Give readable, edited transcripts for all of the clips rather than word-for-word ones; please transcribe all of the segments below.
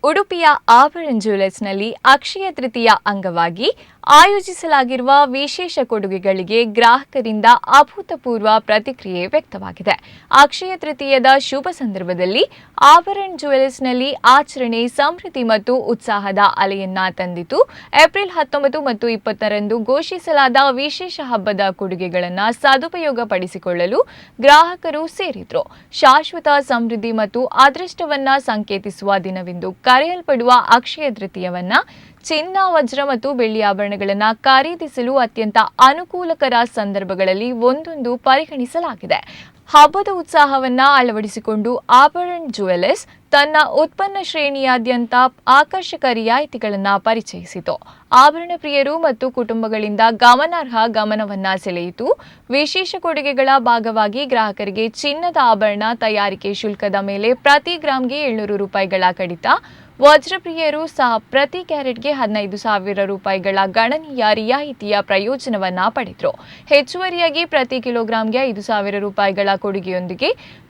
ಉಡುಪಿಯ ಆಭರಣ ಜ್ಯುವೆಲರ್ಸ್ನಲ್ಲಿ ಅಕ್ಷಯ ತೃತೀಯ ಅಂಗವಾಗಿ ಆಯೋಜಿಸಲಾಗಿರುವ ವಿಶೇಷ ಕೊಡುಗೆಗಳಿಗೆ ಗ್ರಾಹಕರಿಂದ ಅಭೂತಪೂರ್ವ ಪ್ರತಿಕ್ರಿಯೆ ವ್ಯಕ್ತವಾಗಿದೆ. ಅಕ್ಷಯ ತೃತೀಯದ ಶುಭ ಸಂದರ್ಭದಲ್ಲಿ ಆಭರಣ ಜ್ಯುವೆಲರ್ಸ್ನಲ್ಲಿ ಆಚರಣೆ ಸಮೃದ್ಧಿ ಮತ್ತು ಉತ್ಸಾಹದ ಅಲೆಯನ್ನ ತಂದಿತು. ಏಪ್ರಿಲ್ 19 ಮತ್ತು 20ರಂದು ಘೋಷಿಸಲಾದ ವಿಶೇಷ ಹಬ್ಬದ ಕೊಡುಗೆಗಳನ್ನು ಸದುಪಯೋಗಪಡಿಸಿಕೊಳ್ಳಲು ಗ್ರಾಹಕರು ಸೇರಿದ್ರು. ಶಾಶ್ವತ ಸಮೃದ್ಧಿ ಮತ್ತು ಅದೃಷ್ಟವನ್ನ ಸಂಕೇತಿಸುವ ದಿನವೆಂದು ಕರೆಯಲ್ಪಡುವ ಅಕ್ಷಯ ತೃತೀಯವನ್ನ ಚಿನ್ನ, ವಜ್ರ ಮತ್ತು ಬೆಳ್ಳಿ ಆಭರಣಗಳನ್ನು ಖರೀದಿಸಲು ಅತ್ಯಂತ ಅನುಕೂಲಕರ ಸಂದರ್ಭಗಳಲ್ಲಿ ಒಂದೊಂದು ಪರಿಗಣಿಸಲಾಗಿದೆ. ಹಬ್ಬದ ಉತ್ಸಾಹವನ್ನ ಅಳವಡಿಸಿಕೊಂಡು ಆಭರಣ ಜ್ಯುವೆಲರ್ಸ್ ತನ್ನ ಉತ್ಪನ್ನ ಶ್ರೇಣಿಯಾದ್ಯಂತ ಆಕರ್ಷಕ ರಿಯಾಯಿತಿಗಳನ್ನು ಪರಿಚಯಿಸಿತು. ಆಭರಣ ಪ್ರಿಯರು ಮತ್ತು ಕುಟುಂಬಗಳಿಂದ ಗಮನಾರ್ಹ ಗಮನವನ್ನ ಸೆಳೆಯಿತು. ವಿಶೇಷ ಕೊಡುಗೆಗಳ ಭಾಗವಾಗಿ ಗ್ರಾಹಕರಿಗೆ ಚಿನ್ನದ ಆಭರಣ ತಯಾರಿಕೆ ಶುಲ್ಕದ ಮೇಲೆ ಪ್ರತಿ ಗ್ರಾಂಗೆ 700 ರೂಪಾಯಿಗಳ ಕಡಿತ, ವಜ್ರಪ್ರಿಯರು ಸಹ ಪ್ರತಿ ಕ್ಯಾರೆಟ್ಗೆ 15,000 ರೂಪಾಯಿಗಳ ಗಣನೀಯ ರಿಯಾಯಿತಿಯ ಪ್ರಯೋಜನವನ್ನ ಪಡೆದರು. ಹೆಚ್ಚುವರಿಯಾಗಿ ಪ್ರತಿ ಕಿಲೋಗ್ರಾಂಗೆ 5,000 ರೂಪಾಯಿಗಳ ಕೊಡುಗೆಯೊಂದಿಗೆ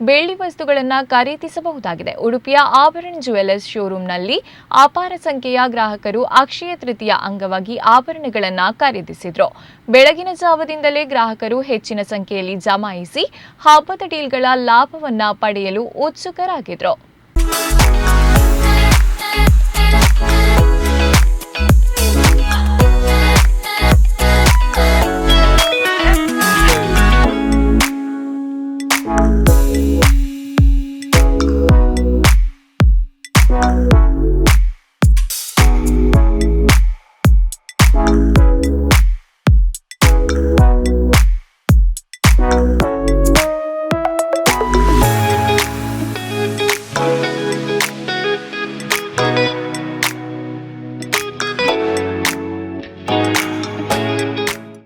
ಬೆಳ್ಳಿ ವಸ್ತುಗಳನ್ನು ಖರೀದಿಸಬಹುದಾಗಿದೆ. ಉಡುಪಿಯ ಆಭರಣ ಜ್ಯುವೆಲರ್ಸ್ ಶೋರೂಂನಲ್ಲಿ ಅಪಾರ ಸಂಖ್ಯೆಯ ಗ್ರಾಹಕರು ಅಕ್ಷಯ ತೃತೀಯ ಅಂಗವಾಗಿ ಆಭರಣಗಳನ್ನು ಖರೀದಿಸಿದರು. ಬೆಳಗಿನ ಜಾವದಿಂದಲೇ ಗ್ರಾಹಕರು ಹೆಚ್ಚಿನ ಸಂಖ್ಯೆಯಲ್ಲಿ ಜಮಾಯಿಸಿ ಹಬ್ಬದ ಡೀಲ್ಗಳ ಲಾಭವನ್ನ ಪಡೆಯಲು ಉತ್ಸುಕರಾಗಿದ್ರು.